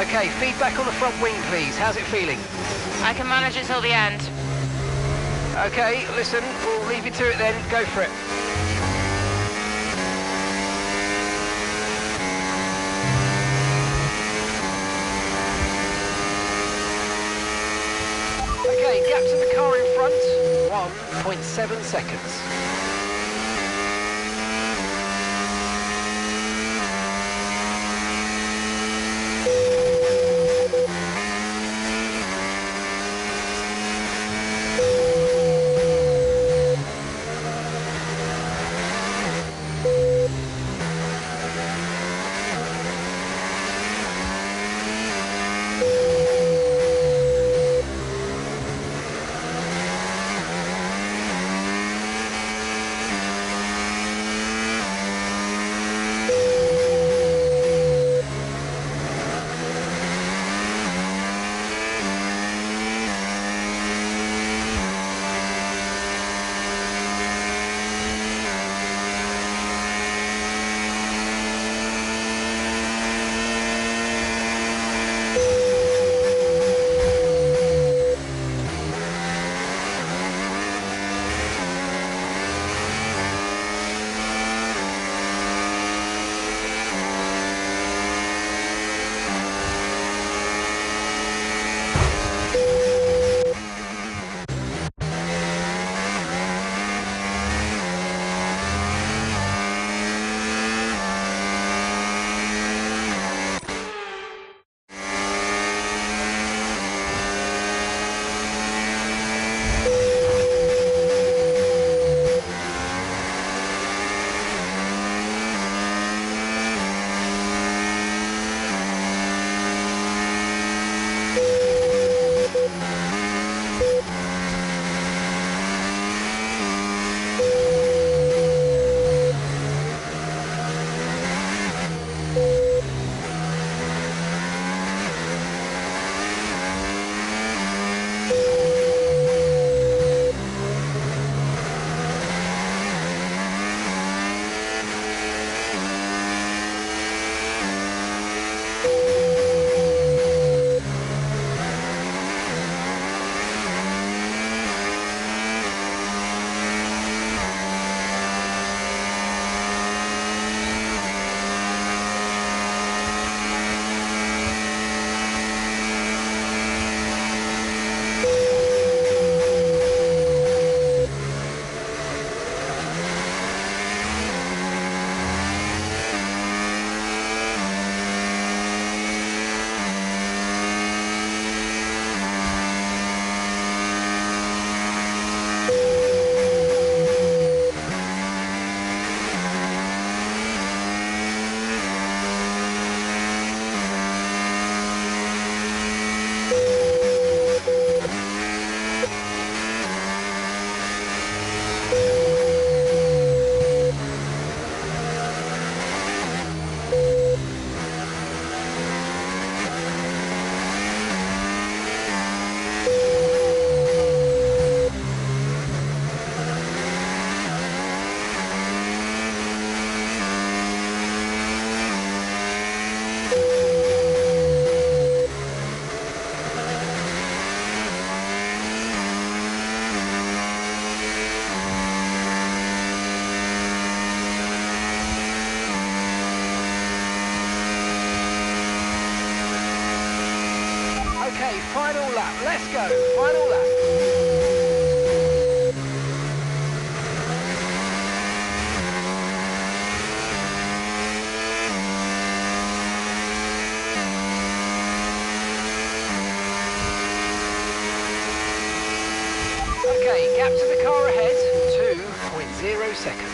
Okay, feedback on the front wing, please. How's it feeling? I can manage it till the end. Okay, listen, we'll leave you to it then. Go for it. Okay, gap to the car in front, 1.7 seconds. Okay, final lap. Let's go. Final lap. Okay, gap to the car ahead, 2.0 seconds.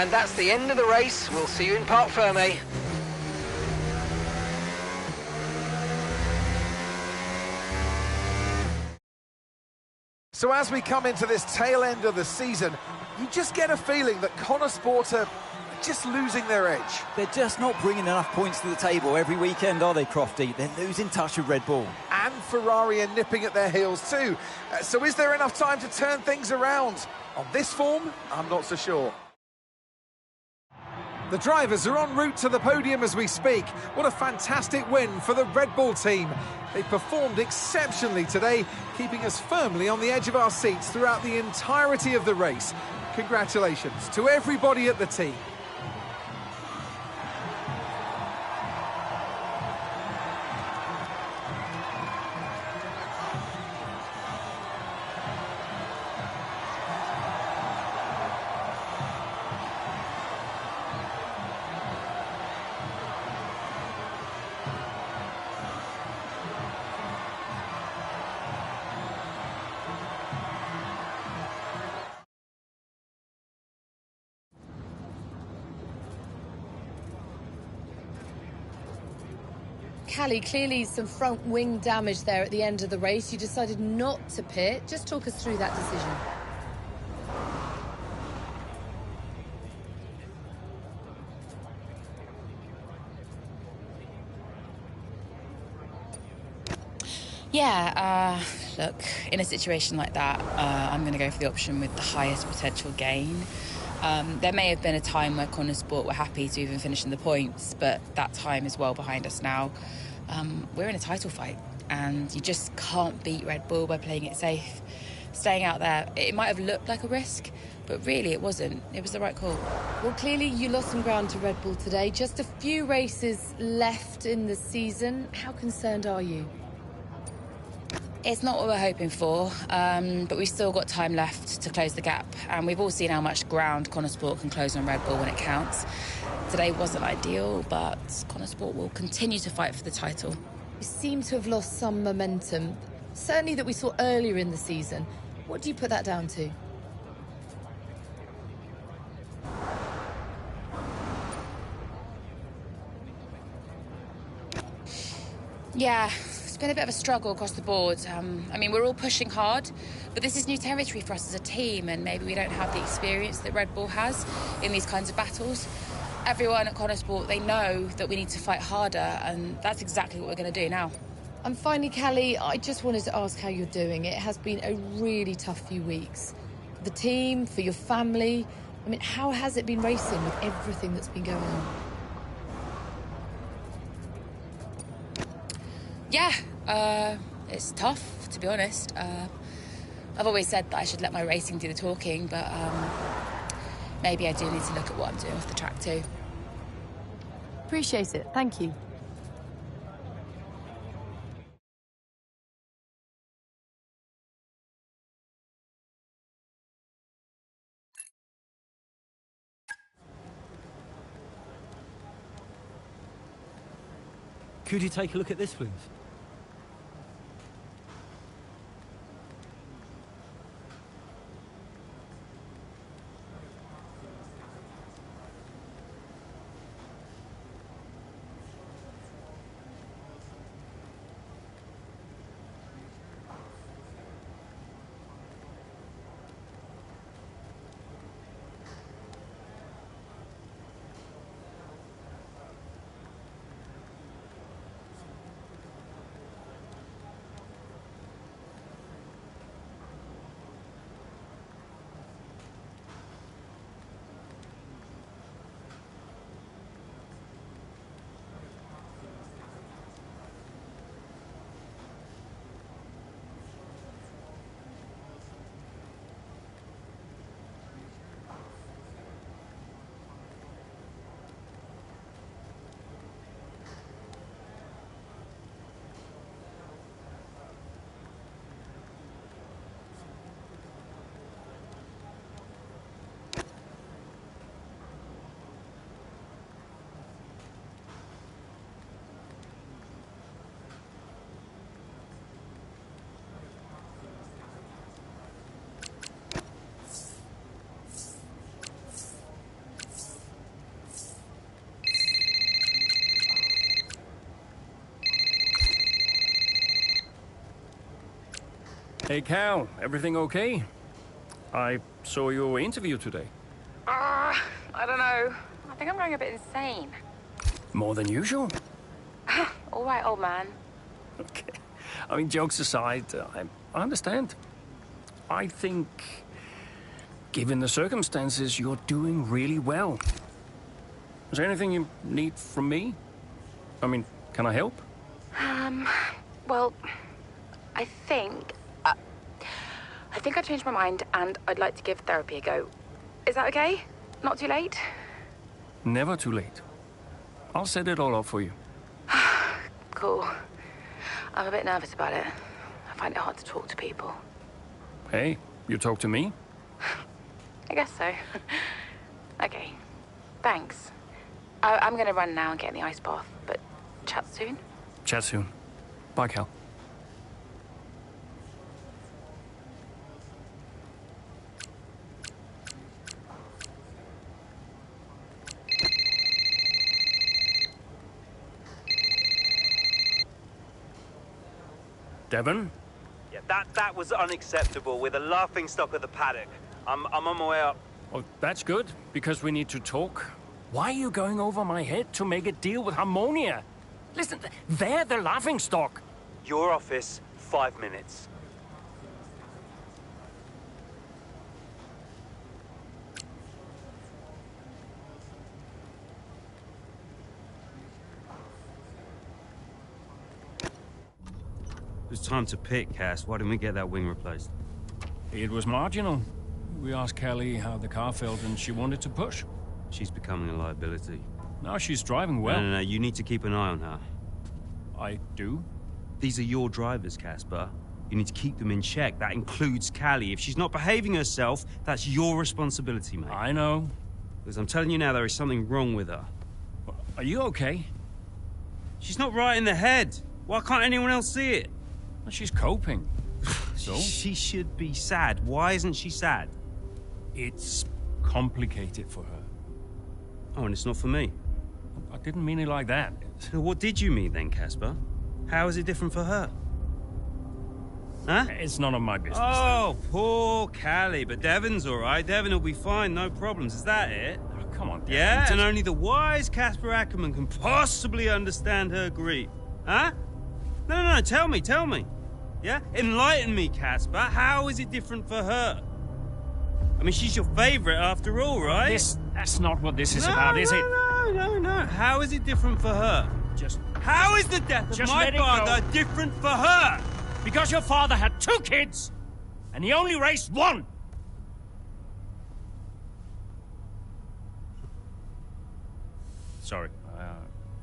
And that's the end of the race. We'll see you in Parc Fermé. So as we come into this tail end of the season, you just get a feeling that Connor Sport are just losing their edge. They're just not bringing enough points to the table every weekend, are they, Crofty? They're losing touch with Red Bull. And Ferrari are nipping at their heels too. So is there enough time to turn things around? On this form, I'm not so sure. The drivers are en route to the podium as we speak. What a fantastic win for the Red Bull team. They performed exceptionally today, keeping us firmly on the edge of our seats throughout the entirety of the race. Congratulations to everybody at the team. Callie, clearly some front wing damage there at the end of the race. You decided not to pit. Just talk us through that decision. Yeah, look, in a situation like that, I'm going to go for the option with the highest potential gain. There may have been a time where Connor Sport were happy to even finish in the points, but that time is well behind us now. We're in a title fight, and you just can't beat Red Bull by playing it safe. Staying out there, it might have looked like a risk, but really it wasn't. It was the right call. Well, clearly you lost some ground to Red Bull today. Just a few races left in the season. How concerned are you? It's not what we're hoping for, but we've still got time left to close the gap. And we've all seen how much ground Connor Sport can close on Red Bull when it counts. Today wasn't ideal, but Connor Sport will continue to fight for the title. You seem to have lost some momentum, certainly that we saw earlier in the season. What do you put that down to? Yeah, it's been a bit of a struggle across the board. I mean, we're all pushing hard, but this is new territory for us as a team, and maybe we don't have the experience that Red Bull has in these kinds of battles. Everyone at Connor Sport, they know that we need to fight harder, and that's exactly what we're going to do now. And finally, Callie, I just wanted to ask how you're doing. It has been a really tough few weeks. For the team, for your family. I mean, how has it been racing with everything that's been going on? Yeah, it's tough, to be honest. I've always said that I should let my racing do the talking, but maybe I do need to look at what I'm doing off the track too. Appreciate it. Thank you. Could you take a look at this, please? Hey Cal, everything okay? I saw your interview today. I don't know. I think I'm going a bit insane. More than usual? All right, old man. Okay. I mean, jokes aside, I understand. I think, given the circumstances, you're doing really well. Is there anything you need from me? I mean, can I help? Well, I think... I think I changed my mind and I'd like to give therapy a go. Is that okay? Not too late? Never too late. I'll set it all up for you. Cool. I'm a bit nervous about it. I find it hard to talk to people. Hey, you talk to me? I guess so. Okay. Thanks. I'm gonna run now and get in the ice bath, but chat soon. Chat soon. Bye, Cal. Devon? Yeah, that was unacceptable. We're the laughing stock of the paddock. I'm on my way up. Oh, that's good, because we need to talk. Why are you going over my head to make a deal with Harmonia? Listen, they're the laughing stock. Your office, 5 minutes. It was time to pick, Cass. Why didn't we get that wing replaced? It was marginal. We asked Kelly how the car felt and she wanted to push. She's becoming a liability. Now she's driving well. No, you need to keep an eye on her. I do? These are your drivers, Casper. You need to keep them in check. That includes Callie. If she's not behaving herself, that's your responsibility, mate. I know. Because I'm telling you now, there is something wrong with her. Are you okay? She's not right in the head. Why can't anyone else see it? Well, she's coping. So? She should be sad. Why isn't she sad? It's complicated for her. Oh, and it's not for me. I didn't mean it like that. So what did you mean then, Casper? How is it different for her? Huh? It's none of my business. Oh, poor Callie. But Devon's all right. Devon will be fine, no problems. Is that it? Oh, come on, Devon. Yeah, and only the wise Casper Ackerman can possibly understand her grief. Huh? No, tell me. Yeah? Enlighten me, Casper. How is it different for her? I mean, she's your favorite after all, right? That's not what this is about, is it? No. How is it different for her? How is the death of my father different for her? Because your father had 2 kids, and he only raised 1. Sorry, I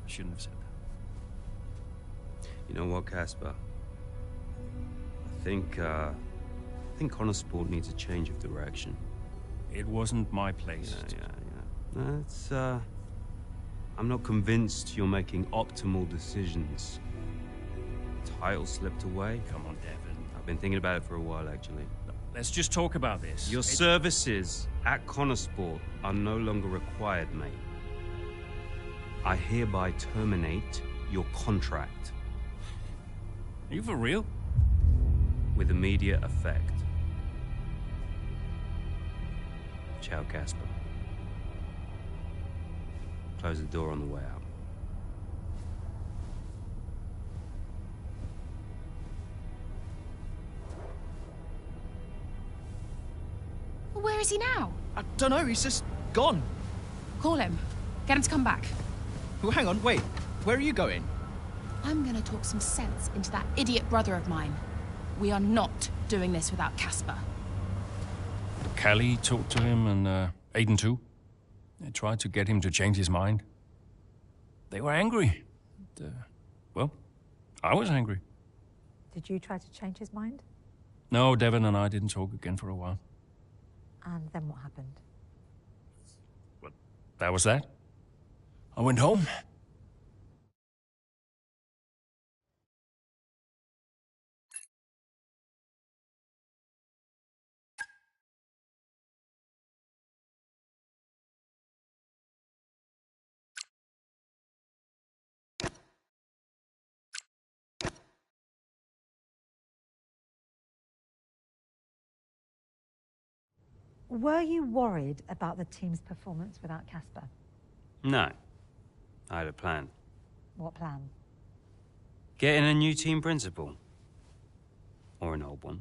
shouldn't have said that. You know what, Casper? I think Connor Sport needs a change of direction. It wasn't my place. Yeah. No, it's, I'm not convinced you're making optimal decisions. Title slipped away. Come on, Devon. I've been thinking about it for a while, actually. Let's just talk about this. Your services at Connor Sport are no longer required, mate. I hereby terminate your contract. Are you for real? With immediate effect. Ciao, Casper. Close the door on the way out. Where is he now? I don't know, he's just gone. Call him. Get him to come back. Oh, hang on, wait. Where are you going? I'm gonna talk some sense into that idiot brother of mine. We are not doing this without Casper. Callie talked to him and Aiden too. They tried to get him to change his mind. They were angry. Well, I was angry. Did you try to change his mind? No, Devon and I didn't talk again for a while. And then what happened? Well, that was that. I went home. Were you worried about the team's performance without Casper? No. I had a plan. What plan? Getting a new team principal. Or an old one.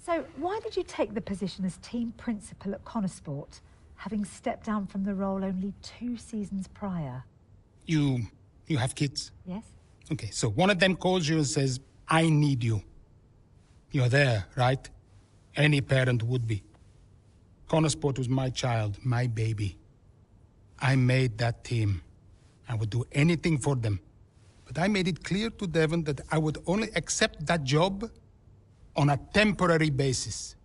So, why did you take the position as team principal at Connorsport, having stepped down from the role only 2 seasons prior? You have kids? Yes. Okay, so one of them calls you and says, I need you. You're there, right? Any parent would be. Connorsport was my child, my baby. I made that team. I would do anything for them. But I made it clear to Devon that I would only accept that job on a temporary basis.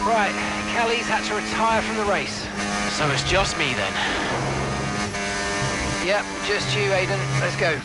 Right, Kelly's had to retire from the race. So it's just me then? Yep, just you, Aidan. Let's go.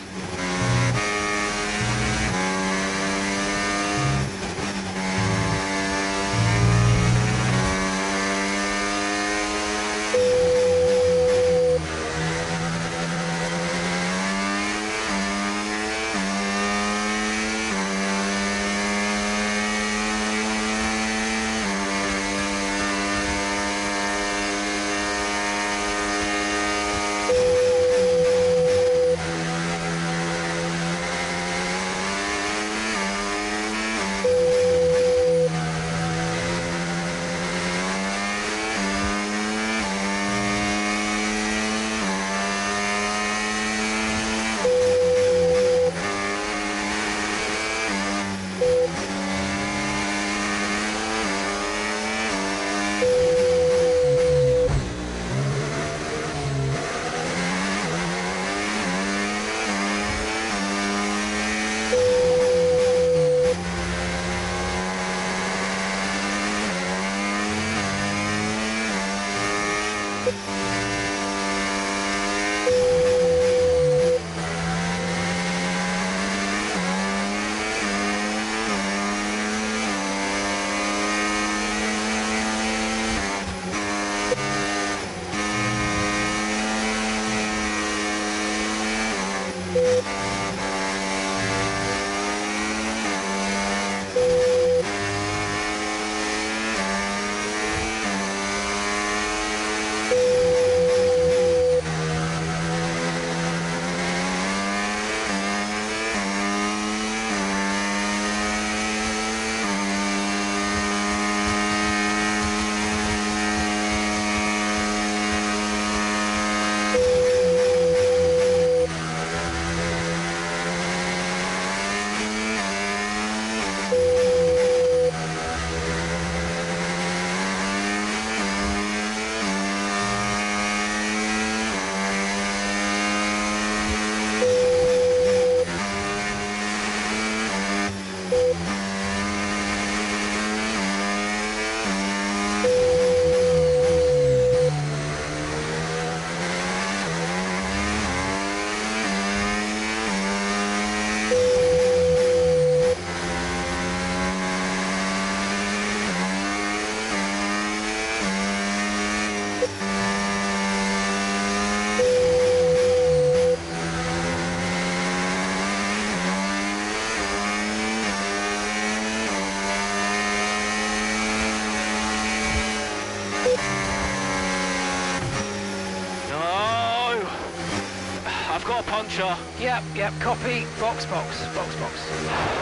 launcher. Yep, copy. Box.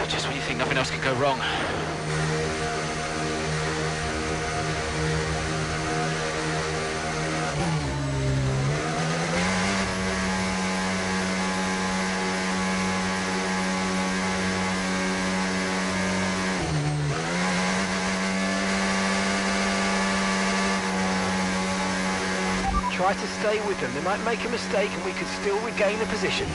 Just when you think nothing else can go wrong. Try to stay with them. They might make a mistake and we could still regain a position.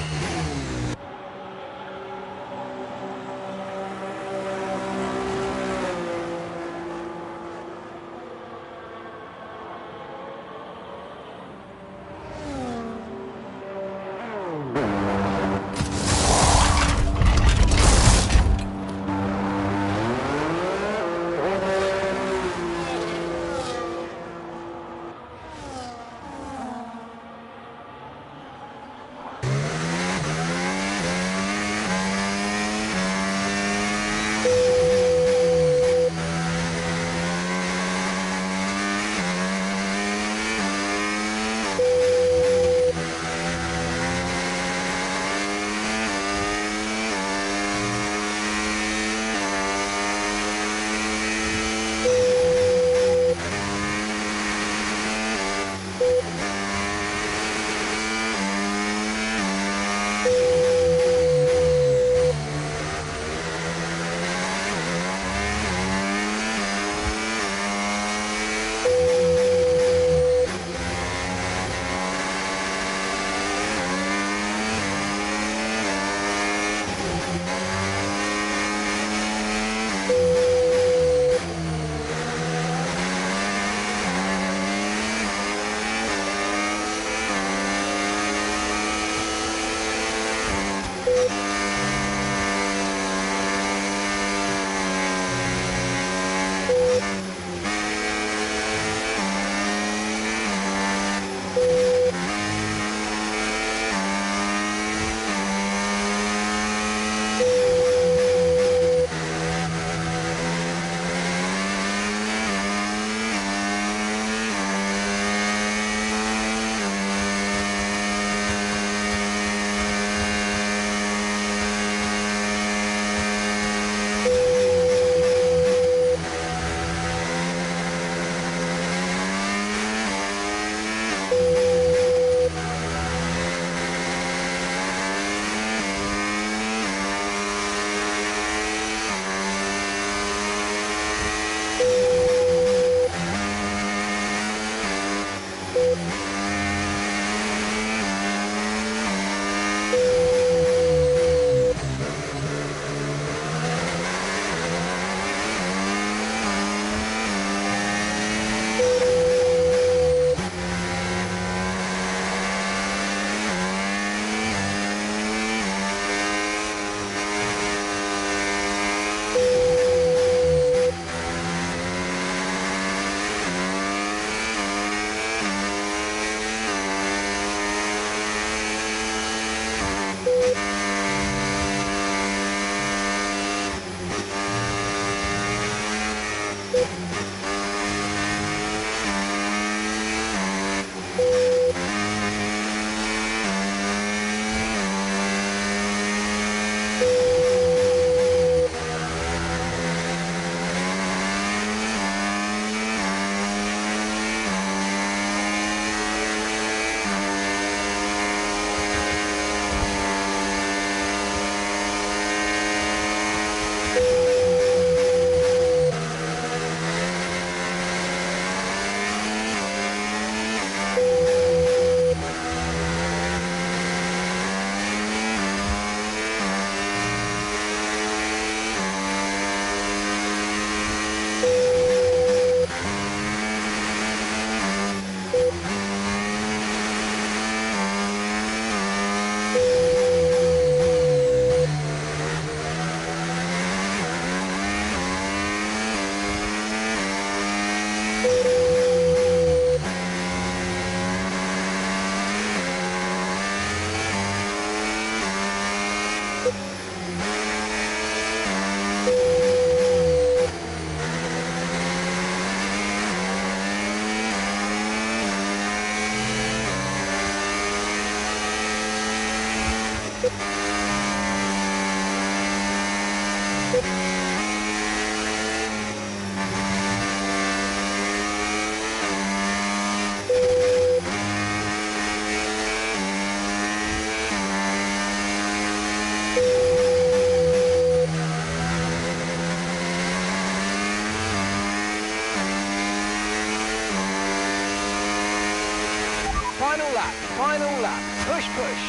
Final lap. Push, push.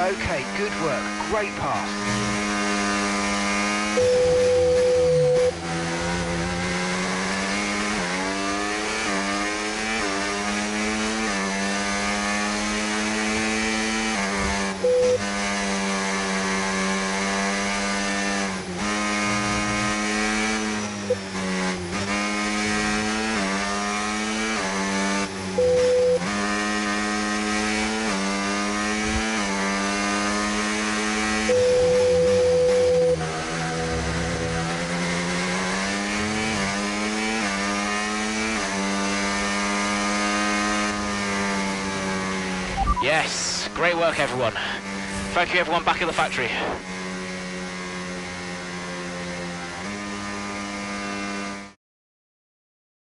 Okay, good work. Great pass. Yes, great work everyone. Thank you everyone back at the factory.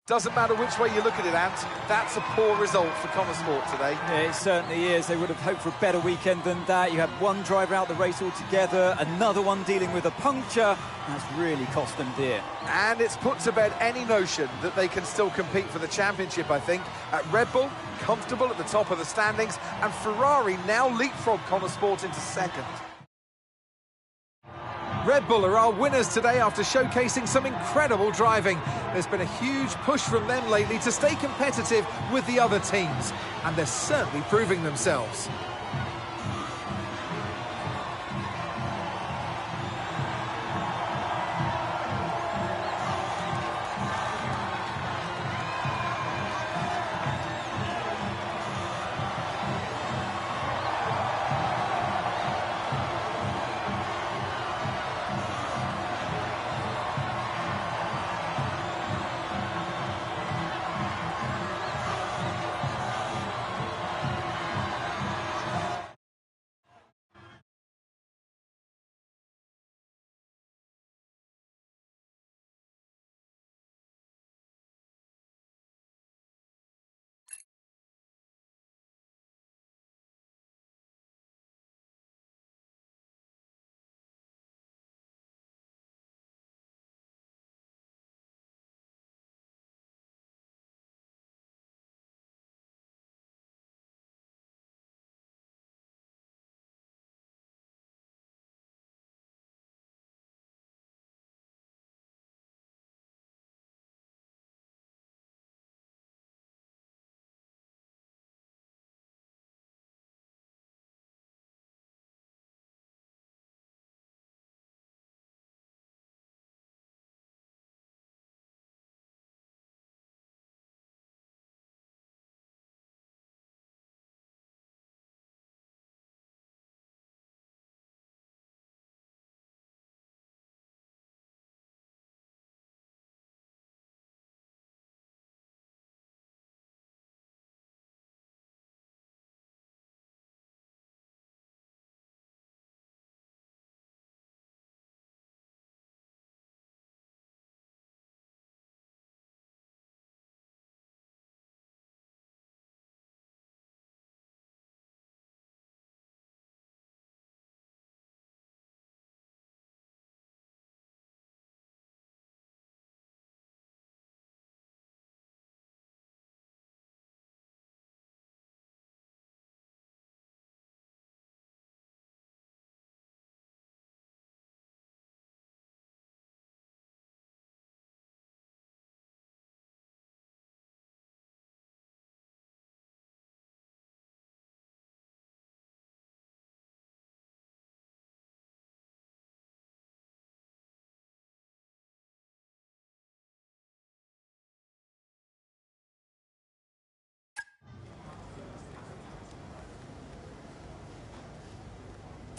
Doesn't matter which way you look at it, Ant, that's a poor result for Connosport today. Yeah, it certainly is. They would have hoped for a better weekend than that. You had one driver out the race altogether, another one dealing with a puncture. That's really cost them dear. And it's put to bed any notion that they can still compete for the championship, I think. At Red Bull, comfortable at the top of the standings, and Ferrari now leapfrog Connosport into second. Red Bull are our winners today after showcasing some incredible driving. There's been a huge push from them lately to stay competitive with the other teams, and they're certainly proving themselves.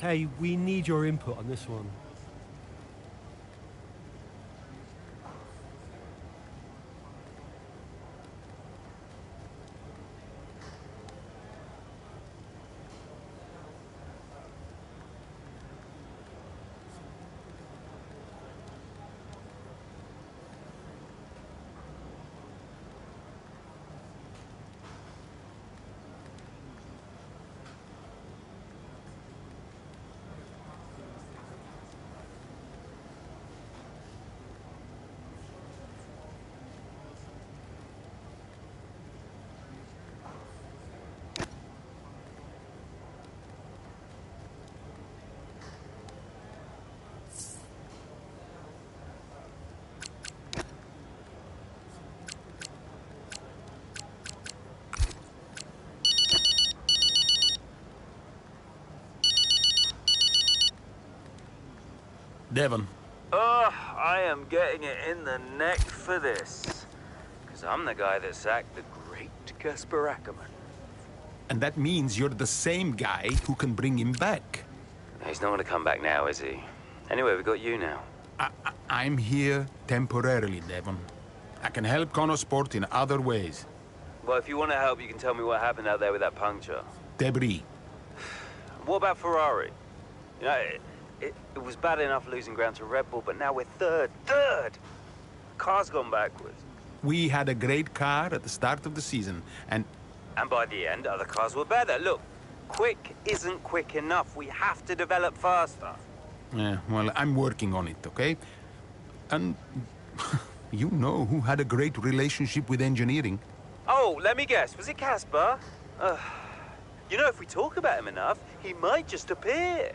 Hey, we need your input on this one. Devon. Oh, I am getting it in the neck for this. Because I'm the guy that sacked the great Casper Ackerman. And that means you're the same guy who can bring him back. He's not going to come back now, is he? Anyway, we've got you now. I'm here temporarily, Devon. I can help Connosport in other ways. Well, if you want to help, you can tell me what happened out there with that puncture. Debris. What about Ferrari? You know, it was bad enough losing ground to Red Bull, but now we're third. Car's gone backwards. We had a great car at the start of the season, and by the end, other cars were better. Look, quick isn't quick enough. We have to develop faster. Yeah, well, I'm working on it, okay? And you know who had a great relationship with engineering. Oh, let me guess. Was it Casper? You know, if we talk about him enough, he might just appear.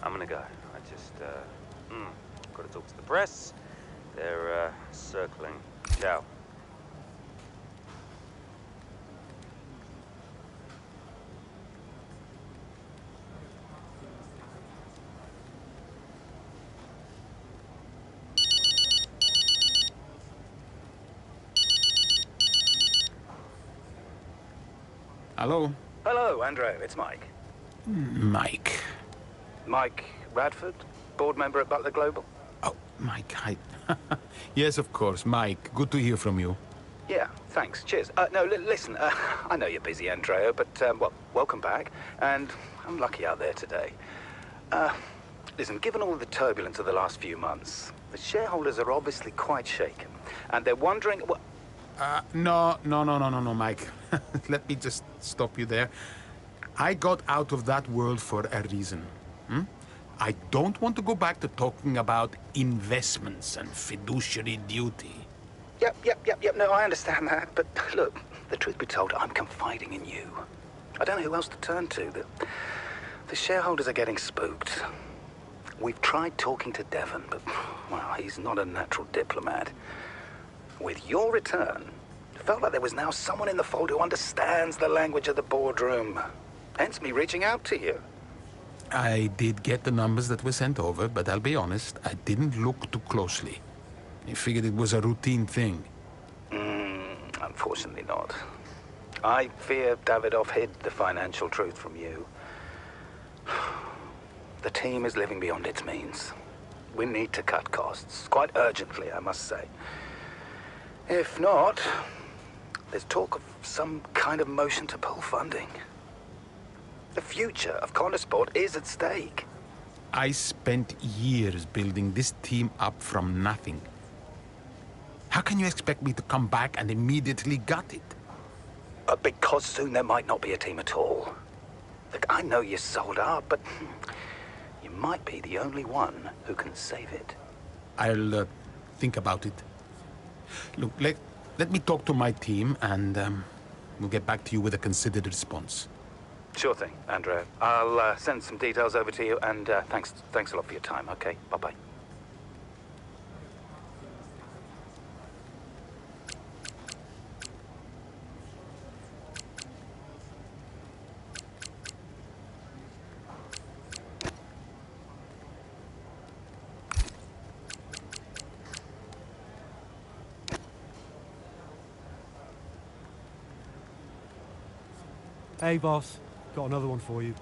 I'm gonna go. I just, got to talk to the press. They're, circling. Ciao. Hello? Hello, Andrew. It's Mike. Mike. Mike Radford, board member at Butler Global. Oh, Mike, hi. Yes, of course, Mike. Good to hear from you. Yeah, thanks. Cheers. No, listen, I know you're busy, Andrea, but, well, welcome back. And I'm lucky out there today. Listen, given all the turbulence of the last few months, the shareholders are obviously quite shaken. And they're wondering... Well, No, Mike. Let me just stop you there. I got out of that world for a reason. I don't want to go back to talking about investments and fiduciary duty. Yep. No, I understand that. But look, the truth be told, I'm confiding in you. I don't know who else to turn to. The shareholders are getting spooked. We've tried talking to Devon, but, well, he's not a natural diplomat. With your return, it felt like there was now someone in the fold who understands the language of the boardroom. Hence me reaching out to you. I did get the numbers that were sent over, but I'll be honest, I didn't look too closely. I figured it was a routine thing. Unfortunately not. I fear Davidoff hid the financial truth from you. The team is living beyond its means. We need to cut costs, quite urgently, I must say. If not, there's talk of some kind of motion to pull funding. The future of Connosport is at stake. I spent years building this team up from nothing. How can you expect me to come back and immediately gut it? Because soon there might not be a team at all. Look, I know you're sold out, but you might be the only one who can save it. I'll think about it. Look, let me talk to my team, and we'll get back to you with a considered response. Sure thing, Andrea. I'll send some details over to you, and thanks a lot for your time, okay? Bye-bye. Hey, boss. Got another one for you.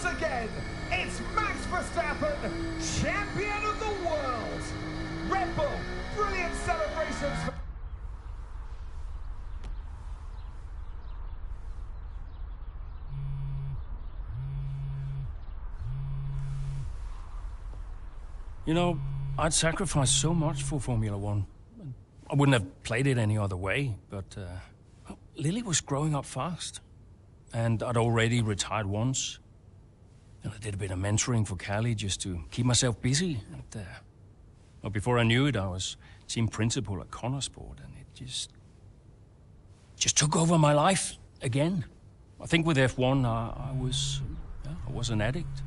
once again, it's Max Verstappen, champion of the world. Red Bull, brilliant celebrations. You know, I'd sacrificed so much for Formula One. I wouldn't have played it any other way, but Lily was growing up fast. And I'd already retired once. And I did a bit of mentoring for Callie just to keep myself busy. And, well, before I knew it, I was team principal at Connorsport, and it just took over my life again. I think with F1, I was an addict.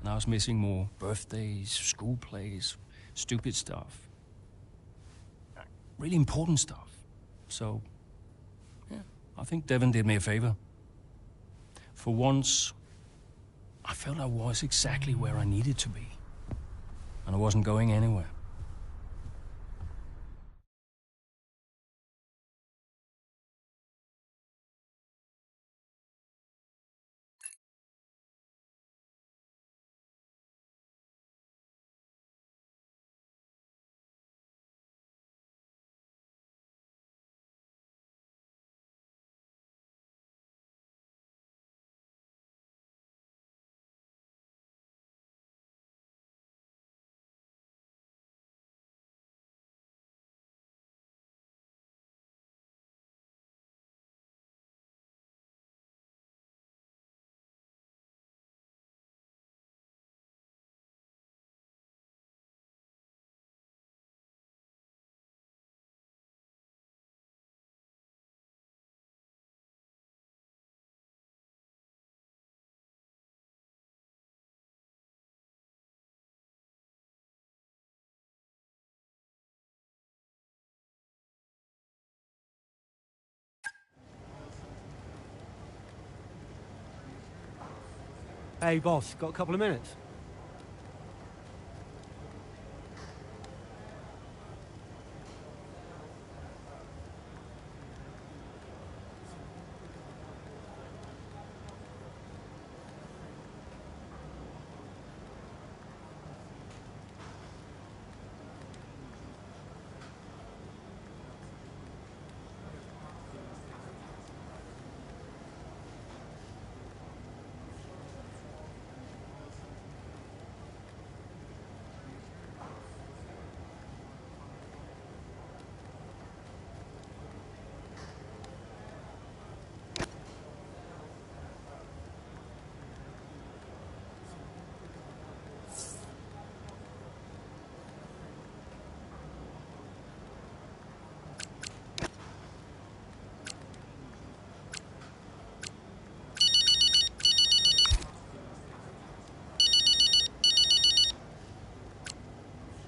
And I was missing more birthdays, school plays, stupid stuff. Really important stuff. So, yeah, I think Devon did me a favor. For once, I felt I was exactly where I needed to be. And I wasn't going anywhere. Hey, boss, got a couple of minutes?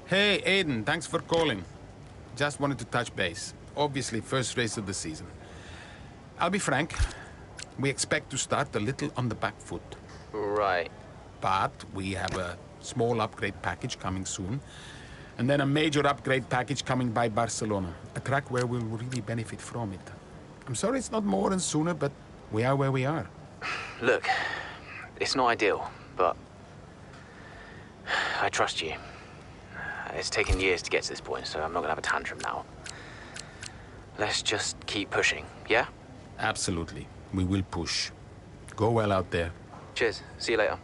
Hey, Aiden, thanks for calling. Just wanted to touch base. Obviously, first race of the season. I'll be frank, we expect to start a little on the back foot. Right. But we have a small upgrade package coming soon, and then a major upgrade package coming by Barcelona, a track where we'll really benefit from it. I'm sorry it's not more and sooner, but we are where we are. Look, it's not ideal, but I trust you. It's taken years to get to this point, so I'm not gonna have a tantrum now. Let's just keep pushing, yeah? Absolutely. We will push. Go well out there. Cheers. See you later.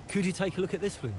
Could you take a look at this, please?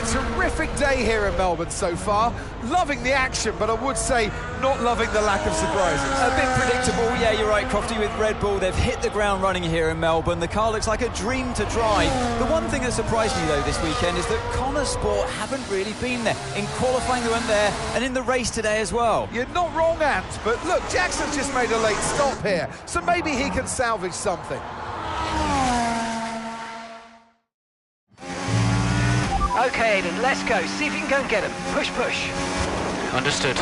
a terrific day here in Melbourne so far. Loving the action, but I would say not loving the lack of surprises. A bit predictable, yeah, you're right, Crofty, with Red Bull. They've hit the ground running here in Melbourne. The car looks like a dream to drive. The one thing that surprised me, though, this weekend is that Connor Sport haven't really been there. In qualifying, they weren't there, and in the race today as well. You're not wrong, Ant, but look, Jackson's just made a late stop here, so maybe he can salvage something. Okay, Aiden, let's go. See if you can go and get him. Push, push. Understood.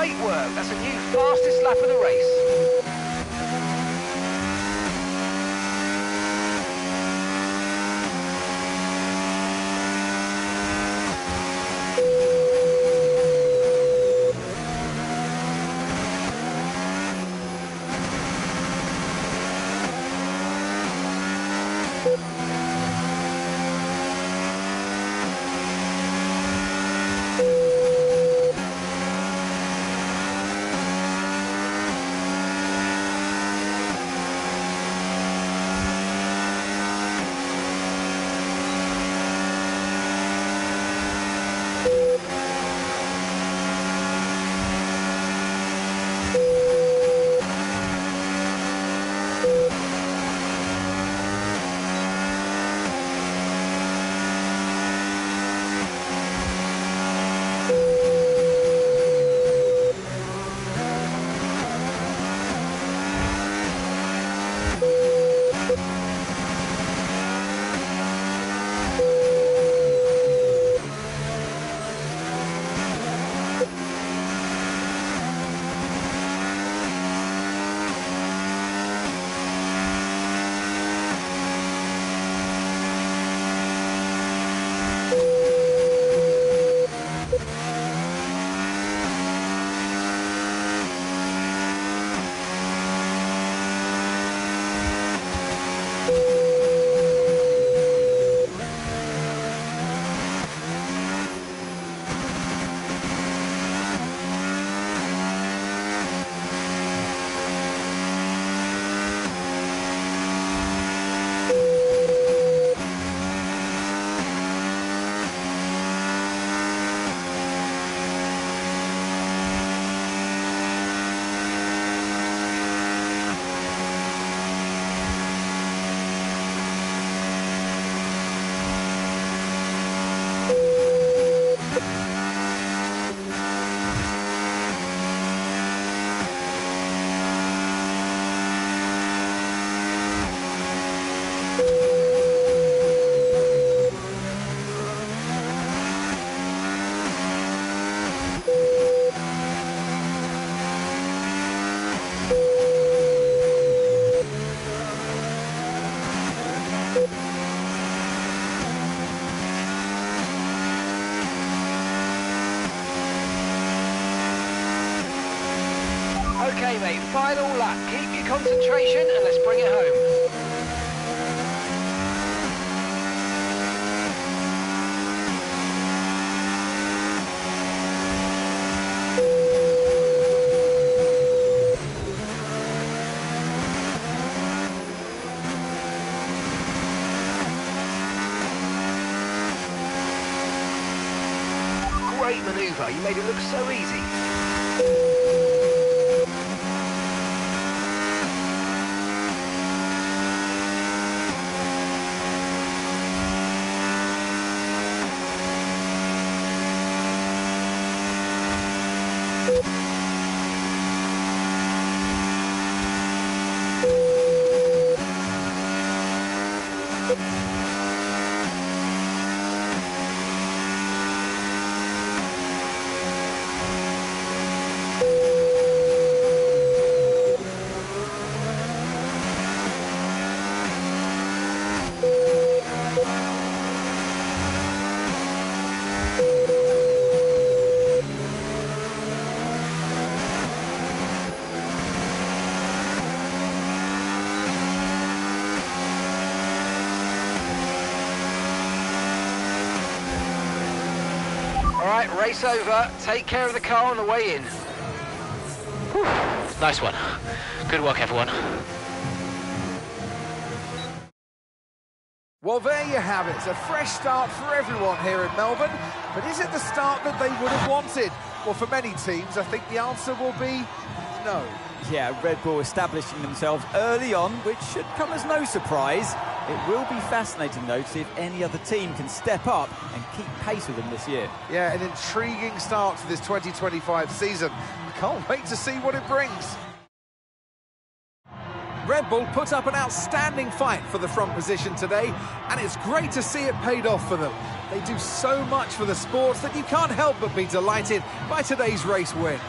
Great work. That's a new fastest lap of the race. Okay, mate, final lap. Keep your concentration and let's bring it home. Great manoeuvre, you made it look so easy. Alright, race over. Take care of the car on the way in. Whew. Nice one. Good work, everyone. Well, there you have it. A fresh start for everyone here in Melbourne. But is it the start that they would have wanted? Well, for many teams, I think the answer will be no. Yeah, Red Bull establishing themselves early on, which should come as no surprise. It will be fascinating, though, to see if any other team can step up and keep pace with them this year. Yeah, an intriguing start to this 2025 season. I can't wait to see what it brings. Red Bull put up an outstanding fight for the front position today, and it's great to see it paid off for them. They do so much for the sport that you can't help but be delighted by today's race win.